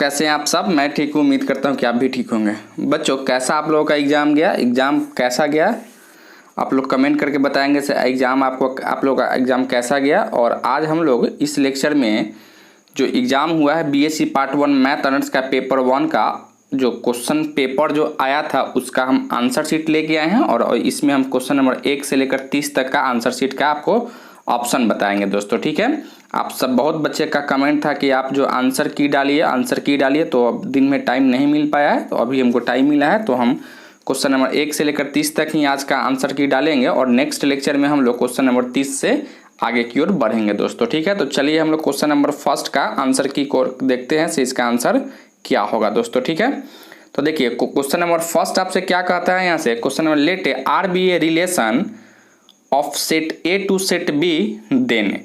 कैसे हैं आप सब। मैं ठीक हूँ, उम्मीद करता हूँ कि आप भी ठीक होंगे। बच्चों, कैसा आप लोगों का एग्ज़ाम गया? एग्ज़ाम कैसा गया आप लोग कमेंट करके बताएंगे से एग्ज़ाम आप लोगों का एग्ज़ाम कैसा गया। और आज हम लोग इस लेक्चर में जो एग्ज़ाम हुआ है बीएससी पार्ट 1 मैथ ऑनर्स का पेपर 1 का जो क्वेश्चन पेपर जो आया था उसका हम आंसर शीट लेके आए हैं। और इसमें हम क्वेश्चन नंबर 1 से लेकर 30 तक का आंसर शीट का आपको ऑप्शन बताएंगे दोस्तों, ठीक है। आप सब बहुत बच्चे का कमेंट था कि आप जो आंसर की डालिए, तो अब दिन में टाइम नहीं मिल पाया है, तो अभी हमको टाइम मिला है तो हम क्वेश्चन नंबर 1 से लेकर 30 तक ही आज का आंसर की डालेंगे। और नेक्स्ट लेक्चर में हम लोग क्वेश्चन नंबर 30 से आगे की ओर बढ़ेंगे दोस्तों, ठीक है। तो चलिए हम लोग क्वेश्चन नंबर फर्स्ट का आंसर की को देखते हैं से इसका आंसर क्या होगा दोस्तों, ठीक है। तो देखिए क्वेश्चन नंबर फर्स्ट आपसे क्या कहता है यहाँ से, question number let R be a relation of set A to set B then.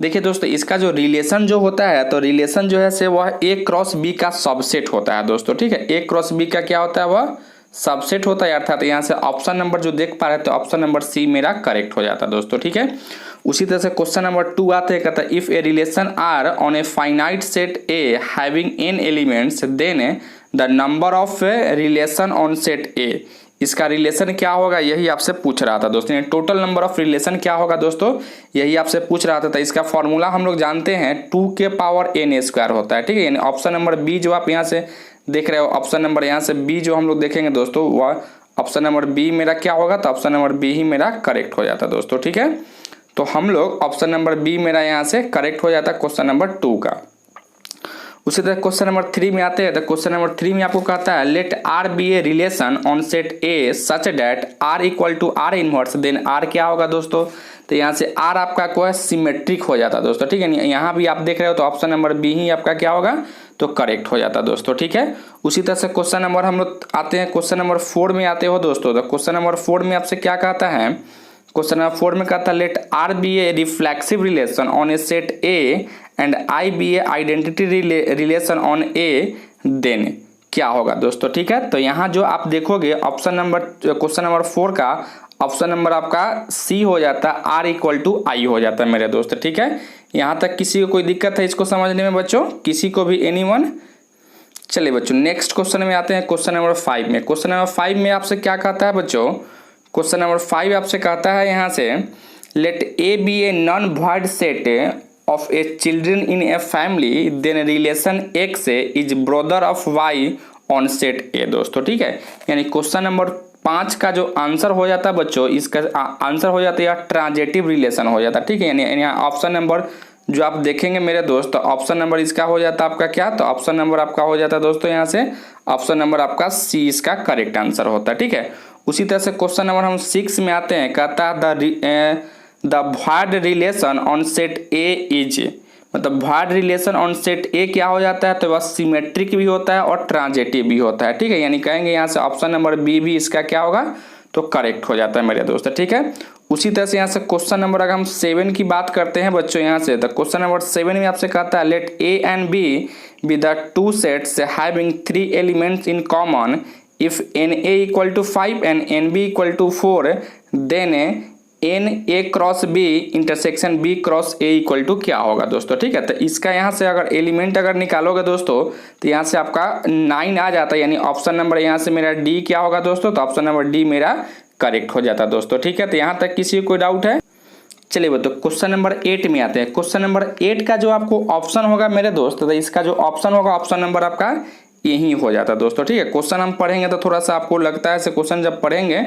देखिए दोस्तों, इसका जो रिलेशन जो होता है तो रिलेशन जो है से वह ए क्रॉस बी का सबसेट होता है दोस्तों, ठीक है। ए क्रॉस बी का क्या होता है, वह सबसेट होता है। अर्थात यहाँ से ऑप्शन नंबर जो देख पा रहे हैं तो ऑप्शन नंबर सी मेरा करेक्ट हो जाता है दोस्तों, ठीक है। उसी तरह से क्वेश्चन नंबर 2 आते हैं, कहता है if a relation R on a finite set A having n elements then the number of relation on set A. इसका रिलेशन क्या होगा यही आपसे पूछ रहा था दोस्तों। टोटल नंबर ऑफ रिलेशन क्या होगा दोस्तों, यही आपसे पूछ रहा था। तो इसका फॉर्मूला हम लोग जानते हैं 2 के पावर n स्क्वायर होता है, ठीक है। यानी ऑप्शन नंबर बी जो आप यहाँ से देख रहे हो, ऑप्शन नंबर यहाँ से बी जो हम लोग देखेंगे दोस्तों, वह ऑप्शन नंबर बी मेरा क्या होगा, तो ऑप्शन नंबर बी ही मेरा करेक्ट हो जाता है दोस्तों, ठीक है। तो हम लोग ऑप्शन नंबर बी मेरा यहाँ से करेक्ट हो जाता है क्वेश्चन नंबर 2 का। उसी तरह क्वेश्चन नंबर 3 में आते हैं, तो क्वेश्चन नंबर 3 में आपको कहता है let R be a relation on set A such that R equal to R inverse then R क्या होगा दोस्तों, तो यहाँ से आर आपका कोई सिमेट्रिक हो जाता है दोस्तों, ठीक है। यहाँ भी आप देख रहे हो तो ऑप्शन नंबर बी ही आपका क्या होगा, तो करेक्ट हो जाता है दोस्तों, ठीक है। उसी तरह से क्वेश्चन नंबर हम लोग आते हैं क्वेश्चन नंबर 4 में आते हो दोस्तों। तो क्वेश्चन नंबर 4 में आपसे क्या कहता है, क्वेश्चन नंबर 4 में कहता है let R be a reflexive relation on a set A and I be a identity relation on A then क्या होगा दोस्तों, ठीक है। तो यहाँ जो आप देखोगे ऑप्शन नंबर क्वेश्चन नंबर 4 का ऑप्शन नंबर आपका सी हो जाता है, आर इक्वल टू आई हो जाता है मेरे दोस्त, ठीक है। यहाँ तक किसी को कोई दिक्कत है इसको समझने में बच्चों, किसी को भी एनीवन? चलिए बच्चों नेक्स्ट क्वेश्चन में आते हैं क्वेश्चन नंबर 5 में। क्वेश्चन नंबर 5 में आपसे क्या कहता है बच्चों, क्वेश्चन नंबर 5 आपसे कहता है यहाँ से let A be a non void set of a children in a family then relation x is brother of y on set A दोस्तों, ठीक है। यानी क्वेश्चन नंबर 5 का जो आंसर हो जाता है बच्चों, इसका आंसर हो जाता है ट्रांजिटिव रिलेशन हो जाता है, ठीक है। यानी यहाँ ऑप्शन नंबर जो आप देखेंगे मेरे दोस्त, ऑप्शन नंबर इसका हो जाता है आपका क्या, तो ऑप्शन नंबर आपका हो जाता है दोस्तों यहाँ से ऑप्शन नंबर आपका सी इसका करेक्ट आंसर होता है, ठीक है। उसी तरह से क्वेश्चन नंबर हम 6 में आते हैं, कहता है the void relation on set A is, मतलब void relation on set A क्या हो जाता है, तो वह सिमेट्रिक भी होता है और ट्रांजिटिव भी होता है, ठीक है। यानी कहेंगे यहाँ से ऑप्शन नंबर बी भी इसका क्या होगा, तो करेक्ट हो जाता है मेरे दोस्त, ठीक है। उसी तरह से यहाँ से क्वेश्चन नंबर अगर हम 7 की बात करते हैं बच्चों यहाँ से, तो क्वेश्चन नंबर 7 में आपसे कहता है let A and B the 2 sets having 3 elements in common if n A equal to 5 and n B equal to 4 then n A cross B intersection B cross A equal to क्या होगा दोस्तों, ठीक है। तो इसका यहाँ से अगर एलिमेंट अगर निकालोगे दोस्तों तो यहाँ से आपका 9 आ जाता है। यानी ऑप्शन नंबर यहाँ से मेरा डी क्या होगा दोस्तों, तो ऑप्शन नंबर डी मेरा करेक्ट हो जाता है दोस्तों, ठीक है। तो यहाँ तक किसी को कोई डाउट है? चलिए वो तो क्वेश्चन नंबर 8 में आते हैं। क्वेश्चन नंबर 8 का जो आपको ऑप्शन होगा मेरे दोस्त, तो इसका जो ऑप्शन होगा ऑप्शन नंबर आपका यही हो जाता है दोस्तों, ठीक है। क्वेश्चन हम पढ़ेंगे तो थोड़ा सा आपको लगता है क्वेश्चन जब पढ़ेंगे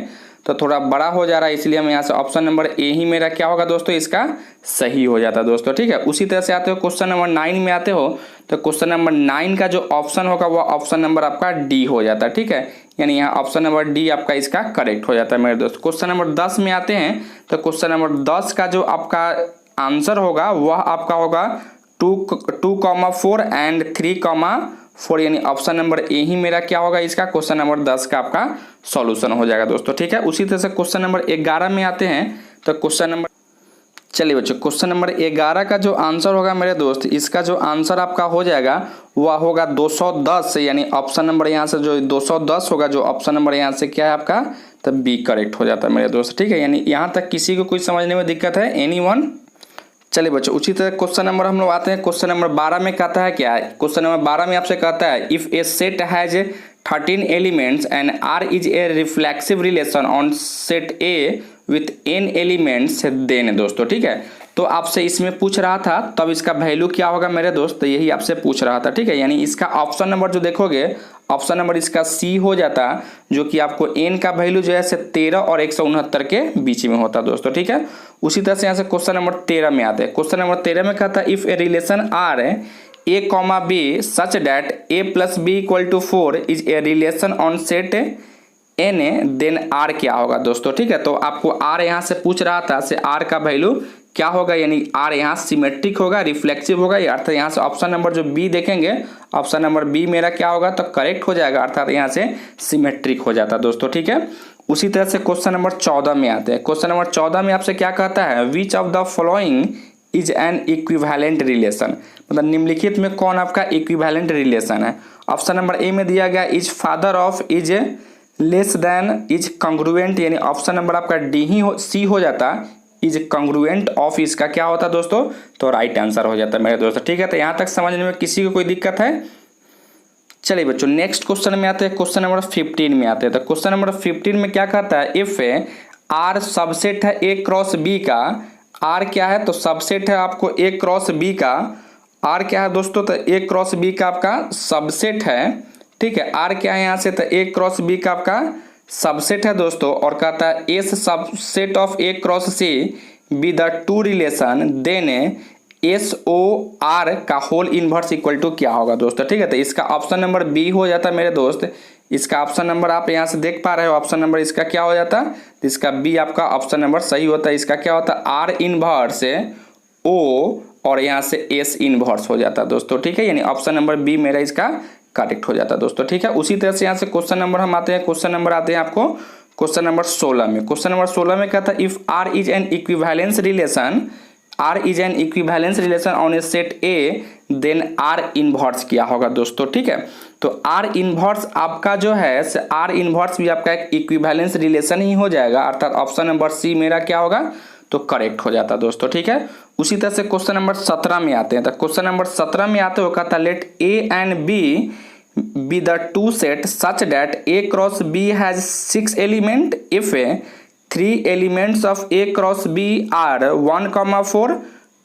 तो थोड़ा बड़ा हो जा रहा है, इसलिए हम यहाँ से ऑप्शन नंबर ए ही मेरा क्या होगा दोस्तों, इसका सही हो जाता है दोस्तों, ठीक है। उसी तरह से आते हो क्वेश्चन नंबर 9 में आते हो, तो क्वेश्चन नंबर 9 का जो ऑप्शन होगा वह ऑप्शन नंबर आपका डी हो जाता है, ठीक है। यानी यहाँ ऑप्शन नंबर डी आपका इसका करेक्ट हो जाता है मेरे दोस्त। क्वेश्चन नंबर 10 में आते हैं, तो क्वेश्चन नंबर 10 का जो आपका आंसर होगा वह आपका होगा 2,4 एंड 3,4, यानी ऑप्शन नंबर ए ही मेरा क्या होगा इसका क्वेश्चन नंबर 10 का आपका सॉल्यूशन हो जाएगा दोस्तों, ठीक है। उसी तरह से क्वेश्चन नंबर 11 में आते हैं, तो क्वेश्चन नंबर चलिए बच्चों क्वेश्चन नंबर 11 का जो आंसर होगा मेरे दोस्त, इसका जो आंसर आपका हो जाएगा वह होगा 210, यानी ऑप्शन नंबर यहाँ से जो 210 होगा, जो ऑप्शन नंबर यहाँ से क्या है आपका, तब बी करेक्ट हो जाता है मेरे दोस्त, ठीक है। यानी यहाँ तक किसी को कोई समझने में दिक्कत है? एनीवन? चलिए बच्चों, उसी तरह क्वेश्चन नंबर हम लोग आते हैं। क्वेश्चन नंबर 12 में कहता है क्या है, क्वेश्चन नंबर 12 में आपसे कहता है if a set has 13 elements and R is a reflexive relation on set A with n elements then दोस्तों, ठीक है। तो आपसे इसमें पूछ रहा था तब इसका वैल्यू क्या होगा मेरे दोस्त, तो यही आपसे पूछ रहा था, ठीक है। यानी इसका ऑप्शन नंबर जो देखोगे, ऑप्शन नंबर इसका सी हो जाता, जो कि आपको n का वैल्यू जो है 13 और 169 के बीच में होता दोस्तों, ठीक है। उसी तरह से यहाँ से क्वेश्चन नंबर 13 में आते हैं। क्वेश्चन नंबर 13 में कहता है if a relation R a comma b such that a plus b equal to 4 is a relation on set N then R क्या होगा दोस्तों, ठीक है। तो आपको आर यहाँ से पूछ रहा था, से आर का वैल्यू क्या होगा, यानी आर यहाँ सिमेट्रिक होगा, रिफ्लेक्सिव होगा, अर्थात यहाँ से ऑप्शन नंबर जो बी देखेंगे, ऑप्शन नंबर बी मेरा क्या होगा तो करेक्ट हो जाएगा, अर्थात यहाँ से सिमेट्रिक हो जाता दोस्तों, ठीक है। उसी तरह से क्वेश्चन नंबर 14 में आते हैं। क्वेश्चन नंबर 14 में आपसे क्या कहता है, which of the following is an equivalent relation, मतलब निम्नलिखित में कौन आपका इक्विवेलेंट रिलेशन है। ऑप्शन नंबर ए में दिया गया is father of is less than is congruent, यानी ऑप्शन नंबर आपका डी ही सी हो जाता, इज कंग्रुएंट ऑफ इसका क्या होता दोस्तों, तो राइट आंसर हो जाता है मेरे दोस्तों, ठीक है। तो यहाँ तक समझने में किसी को कोई दिक्कत है। चलिए बच्चों, नेक्स्ट क्वेश्चन में आते हैं। क्वेश्चन नंबर 15 में आते हैं। तो क्वेश्चन नंबर 15 में क्या कहता है, इफ आर सबसेट है ए क्रॉस बी का, आर क्या है तो सबसेट है आपको ए क्रॉस बी का, आर क्या है दोस्तों तो ए क्रॉस बी का आपका सबसेट है, ठीक है। आर क्या है यहाँ से तो ए क्रॉस बी का आपका सबसेट है दोस्तों, और कहता है S subset of A cross C be the two relation then S O R का होल इनवर्स इक्वल टू क्या होगा दोस्तों, ठीक है। तो इसका ऑप्शन नंबर बी हो जाता है मेरे दोस्त, इसका ऑप्शन नंबर आप यहाँ से देख पा रहे हो, ऑप्शन नंबर इसका क्या हो जाता, तो इसका बी आपका ऑप्शन नंबर सही होता है। इसका क्या होता है आर इनवर्स ओ और यहाँ से एस इनवर्स हो जाता है दोस्तों, ठीक है। यानी ऑप्शन नंबर बी मेरा इसका करेक्ट हो जाता है दोस्तों, ठीक है। उसी तरह से यहाँ से क्वेश्चन नंबर हम आते हैं। क्वेश्चन नंबर आते हैं आपको क्वेश्चन नंबर 16 में। क्वेश्चन नंबर 16 में कहता है if R is an equivalence relation, R is an equivalence relation on a set A then R inverse क्या होगा दोस्तों, ठीक है। तो आर इनवर्स आपका जो है, आर इनवर्स भी आपका एक इक्विवेलेंस रिलेशन ही हो जाएगा, अर्थात ऑप्शन नंबर सी मेरा क्या होगा तो करेक्ट हो जाता दोस्तों, ठीक है। उसी तरह से क्वेश्चन नंबर 17 में आते हैं। तो क्वेश्चन नंबर 17 में आते हुए कहता है let A and B be the two set such that a cross b has 6 element if 3 elements of a cross b are 1,4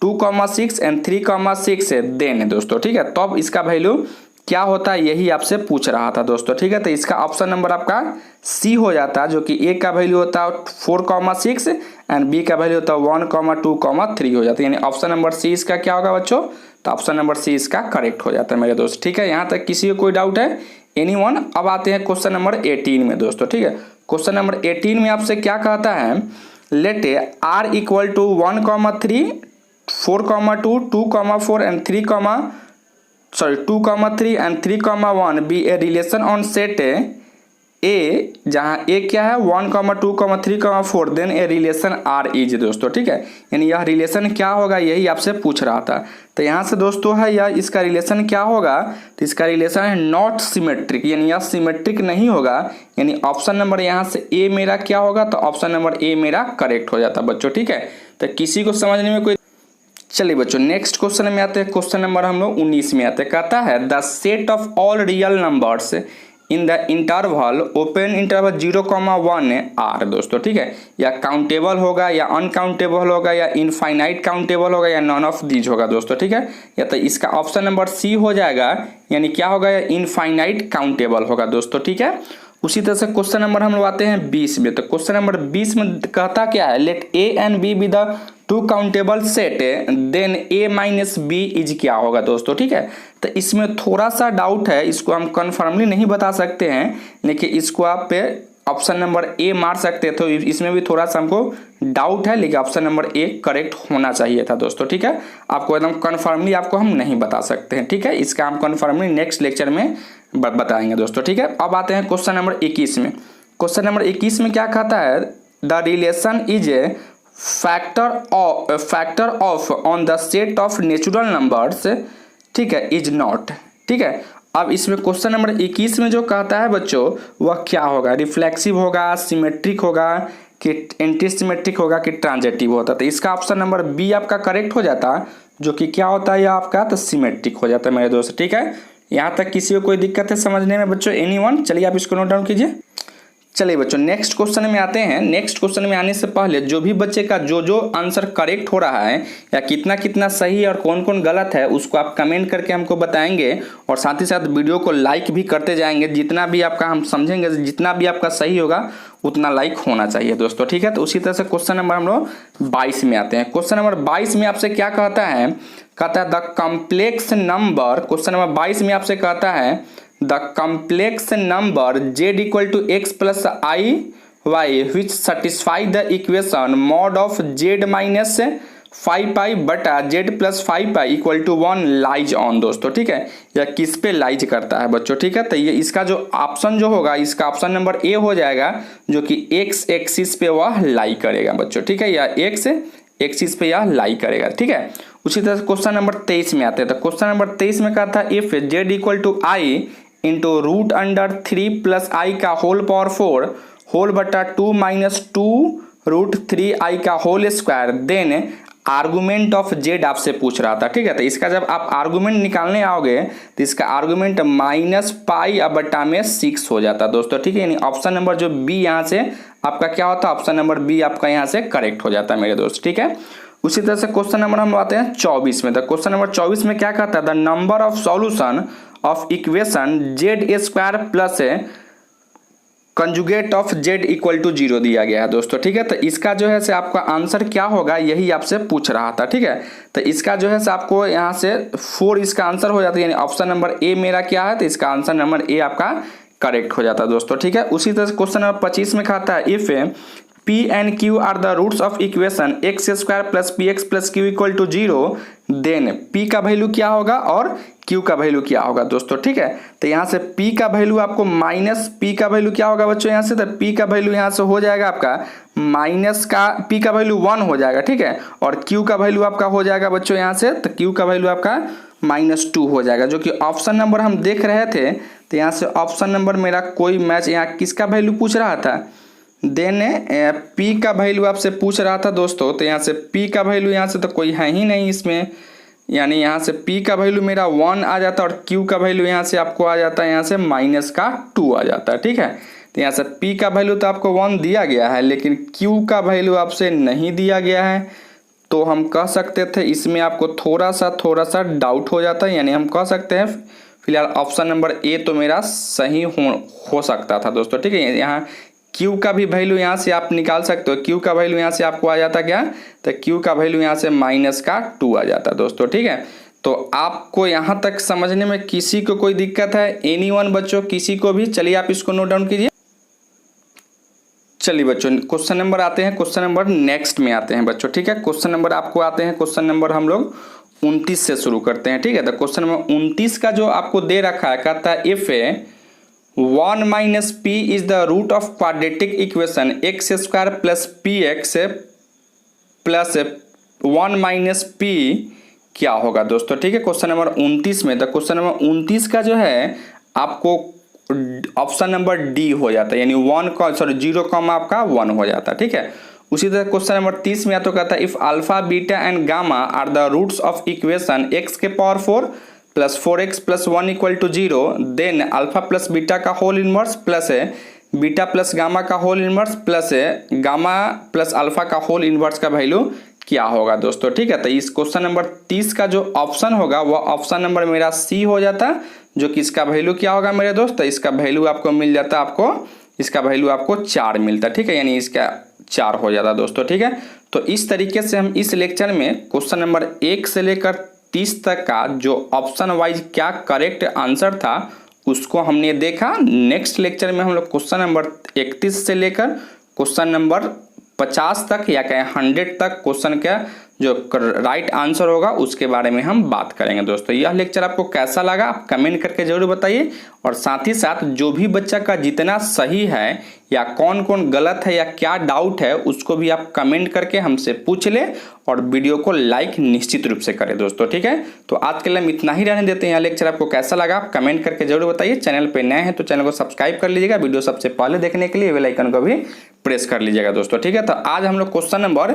2,6 and 3,6 then दोस्तों, ठीक है। तो अब इसका वैल्यू क्या होता है यही आपसे पूछ रहा था दोस्तों, ठीक है। तो इसका ऑप्शन नंबर आपका सी हो जाता है, जो कि ए का वैल्यू होता है 4,6 एंड बी का वैल्यू होता है 1,2,3 हो जाता है, यानी ऑप्शन नंबर सी इसका क्या होगा बच्चों, तो ऑप्शन नंबर सी इसका करेक्ट हो जाता है मेरे दोस्त, ठीक है। यहाँ तक किसी को कोई डाउट है, एनीवन। अब आते हैं क्वेश्चन नंबर 18 में दोस्तों, ठीक है। क्वेश्चन नंबर 18 में आपसे क्या कहता है, let R equal to 1,3 4,2 2,4 and 2,3 and 3,1 be a relation on set A, जहां ए क्या है 1,2,3,4 then a relation R is दोस्तों, ठीक है। यानी यह रिलेशन क्या होगा यही आपसे पूछ रहा था। तो यहाँ से दोस्तों है यह इसका रिलेशन क्या होगा, तो इसका रिलेशन है नॉट सिमेट्रिक, यानी यह सिमेट्रिक नहीं होगा, यानी ऑप्शन नंबर यहाँ से ए मेरा क्या होगा, तो ऑप्शन नंबर ए मेरा करेक्ट हो जाता बच्चों, ठीक है। तो किसी को समझने में कोई, चलिए बच्चों नेक्स्ट क्वेश्चन में आते हैं। क्वेश्चन नंबर हम लोग 19 में आते हैं। कहता है the set of all real numbers in the interval open interval 0,1 are दोस्तों, ठीक है। या काउंटेबल होगा या अनकाउंटेबल होगा या इनफाइनाइट काउंटेबल होगा या नॉन ऑफ दीज होगा दोस्तों, ठीक है। या तो इसका ऑप्शन नंबर सी हो जाएगा, यानी क्या होगा या इनफाइनाइट काउंटेबल होगा दोस्तों, ठीक है। उसी तरह से क्वेश्चन नंबर हम लोग आते हैं 20 में। तो क्वेश्चन नंबर 20 में कहता क्या है, let A and B be the two countable set then A minus B is क्या होगा दोस्तों, ठीक है। तो इसमें थोड़ा सा डाउट है, इसको हम कन्फर्मली नहीं बता सकते हैं, लेकिन इसको आप पे ऑप्शन नंबर ए मार सकते हैं, तो इसमें भी थोड़ा सा हमको डाउट है, लेकिन ऑप्शन नंबर ए करेक्ट होना चाहिए था दोस्तों, ठीक है। आपको एकदम कन्फर्मली आपको हम नहीं बता सकते हैं, ठीक है। इसका हम कन्फर्मली नेक्स्ट लेक्चर में बताएंगे दोस्तों, ठीक है। अब आते हैं क्वेश्चन नंबर 21 में। क्वेश्चन नंबर 21 में क्या कहता है, the relation is a factor of on the set of natural numbers, ठीक है, इज नॉट, ठीक है। अब इसमें क्वेश्चन नंबर 21 में जो कहता है बच्चों वह क्या होगा, रिफ्लेक्सिव होगा, सिमेट्रिक होगा, कि एंटी सिमेट्रिक होगा कि ट्रांजिटिव होता, तो इसका ऑप्शन नंबर बी आपका करेक्ट हो जाता, जो कि क्या होता है ये आपका, तो सिमेट्रिक हो जाता है मेरे दोस्त। ठीक है, यहाँ तक किसी को कोई दिक्कत है समझने में बच्चों? एनीवन? चलिए आप इसको नोट डाउन कीजिए। चलिए बच्चों नेक्स्ट क्वेश्चन में आते हैं। नेक्स्ट क्वेश्चन में आने से पहले जो भी बच्चे का जो आंसर करेक्ट हो रहा है या कितना कितना सही है और कौन कौन गलत है उसको आप कमेंट करके हमको बताएंगे, और साथ ही साथ वीडियो को लाइक भी करते जाएंगे। जितना भी आपका हम समझेंगे, जितना भी आपका सही होगा उतना लाइक होना चाहिए दोस्तों। ठीक है, तो उसी तरह से क्वेश्चन नंबर हम लोग 22 में आते हैं। क्वेश्चन नंबर 22 में आपसे क्या कहता है? कहता है the complex number, question number 22 में आपसे कहता है the complex number z equal to x plus i y which satisfy the equation mod of z minus 5 बटा z plus 5 equal to 1 lies on दोस्तों। ठीक है, या किस पे लाइज करता है बच्चों? ठीक है, तो ये इसका जो ऑप्शन जो होगा, इसका ऑप्शन नंबर ए हो जाएगा, जो कि एक्स एक्सिस पे वह लाई करेगा बच्चों। ठीक है, या एक्स एक्सिस पे यह लाई करेगा। ठीक है, उसी तरह से क्वेश्चन नंबर 23 में आते हैं। तो क्वेश्चन नंबर 23 में कहा था if z equal to i into root under 3 plus i का होल पावर 4 होल बटा 2 माइनस 2 रूट 3 आई का whole square, then argument of z आपसे पूछ रहा था। ठीक है, तो इसका जब आप आर्गुमेंट निकालने आओगे तो इसका आर्गुमेंट माइनस पाई अब बटा में 6 हो जाता दोस्तों। ठीक है, यानी ऑप्शन नंबर जो बी यहाँ से आपका क्या होता है, ऑप्शन नंबर बी आपका यहाँ से करेक्ट हो जाता है मेरे दोस्त। ठीक है, उसी तरह से क्वेश्चन नंबर हम आते हैं 24 में। तो क्वेश्चन नंबर 24 में क्या कहता है? The number of solution of equation z square plus conjugate of z equal to 0 दिया गया है दोस्तों। ठीक है, तो इसका जो है से आपका आंसर क्या होगा यही आपसे पूछ रहा था। ठीक है, तो इसका जो है से आपको यहाँ से 4 इसका आंसर हो जाता है, यानी ऑप्शन नंबर ए मेरा क्या है, तो इसका आंसर नंबर ए आपका करेक्ट हो जाता है दोस्तों। ठीक है, उसी तरह से क्वेश्चन नंबर 25 में कहता है इफ P and Q are the roots of equation x square plus p x plus q equal to 0, देन P का वैल्यू क्या होगा और Q का वैल्यू क्या होगा दोस्तों। ठीक है, तो यहाँ से P का वैल्यू आपको माइनस P का वैल्यू क्या होगा बच्चों? यहाँ से तो P का वैल्यू यहाँ से हो जाएगा आपका माइनस का P का वैल्यू 1 हो जाएगा। ठीक है, और Q का वैल्यू आपका हो जाएगा बच्चों यहाँ से, तो Q का वैल्यू आपका -2 हो जाएगा, जो कि ऑप्शन नंबर हम देख रहे थे। तो यहाँ से ऑप्शन नंबर मेरा कोई मैच, यहाँ किसका वैल्यू पूछ रहा था? देन P का वैल्यू आपसे पूछ रहा था दोस्तों। तो यहाँ से P का वैल्यू यहाँ से तो कोई है ही नहीं इसमें, यानी यहाँ से P का वैल्यू मेरा 1 आ जाता और Q का वैल्यू यहाँ से आपको आ जाता है यहाँ से -2 आ जाता है। ठीक है, तो यहाँ से P का वैल्यू तो आपको 1 दिया गया है, लेकिन Q का वैल्यू आपसे नहीं दिया गया है, तो हम कह सकते थे इसमें आपको थोड़ा सा डाउट हो जाता है, यानी हम कह सकते हैं फिलहाल ऑप्शन नंबर ए तो मेरा सही हो सकता था दोस्तों। ठीक है, यहाँ Q का भी वैल्यू यहाँ से आप निकाल सकते हो। Q का वैल्यू यहाँ से आपको आ जाता क्या? तो Q का वैल्यू यहाँ से -2 आ जाता दोस्तों। ठीक है, तो आपको यहाँ तक समझने में किसी को कोई दिक्कत है? एनीवन बच्चों, किसी को भी? चलिए आप इसको नोट डाउन कीजिए। चलिए बच्चों क्वेश्चन नंबर आते हैं, क्वेश्चन नंबर नेक्स्ट में आते हैं बच्चों। ठीक है, क्वेश्चन नंबर आपको आते हैं, क्वेश्चन नंबर हम लोग 29 से शुरू करते हैं। ठीक है, तो क्वेश्चन नंबर 29 का जो आपको दे रखा है, कहता है if 1 minus p is the root of quadratic equation x square plus p x plus 1 minus p क्या होगा दोस्तों। ठीक है, क्वेश्चन नंबर 29 में। तो क्वेश्चन नंबर 29 का जो है आपको ऑप्शन नंबर डी हो जाता है, यानी 0 कॉमा आपका 1 हो जाता है। ठीक है, उसी तरह क्वेश्चन नंबर 30 में आता कहता है if alpha beta and gamma are the roots of equation x के power 4 plus 4x plus 1 equal to 0, then alpha plus beta का whole inverse plus beta plus gamma का whole inverse plus gamma plus alpha का whole inverse का value क्या होगा दोस्तों। ठीक है, तो इस क्वेश्चन नंबर 30 का जो ऑप्शन होगा वह ऑप्शन नंबर मेरा सी हो जाता, जो कि इसका वैल्यू क्या होगा मेरे दोस्त? इसका वैल्यू आपको मिल जाता, इसका वैल्यू आपको 4 मिलता। ठीक है, यानी इसका 4 हो जाता दोस्तों। ठीक है, तो इस तरीके से हम इस लेक्चर में क्वेश्चन नंबर 1 से लेकर 30 तक का जो ऑप्शन वाइज क्या करेक्ट आंसर था उसको हमने देखा। नेक्स्ट लेक्चर में हम लोग क्वेश्चन नंबर 31 से लेकर क्वेश्चन नंबर 50 तक या कहें 100 तक क्वेश्चन का जो राइट आंसर होगा उसके बारे में हम बात करेंगे दोस्तों। यह लेक्चर आपको कैसा लगा आप कमेंट करके जरूर बताइए, और साथ ही साथ जो भी बच्चा का जितना सही है या कौन कौन गलत है या क्या डाउट है उसको भी आप कमेंट करके हमसे पूछ ले, और वीडियो को लाइक निश्चित रूप से करें दोस्तों, ठीक है। तो आज के लिए हम इतना ही रहने देते हैं। यह लेक्चर आपको कैसा लगा आप कमेंट करके जरूर बताइए। चैनल पे नए हैं तो चैनल को सब्सक्राइब कर लीजिएगा, वीडियो सबसे पहले देखने के लिए बेल आइकन को भी प्रेस कर लीजिएगा दोस्तों, ठीक है। तो आज हम लोग क्वेश्चन नंबर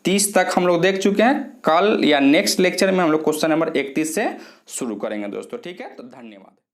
30 तक हम लोग देख चुके हैं। कल या नेक्स्ट लेक्चर में हम लोग क्वेश्चन नंबर 31 से शुरू करेंगे दोस्तों, ठीक है। तो धन्यवाद।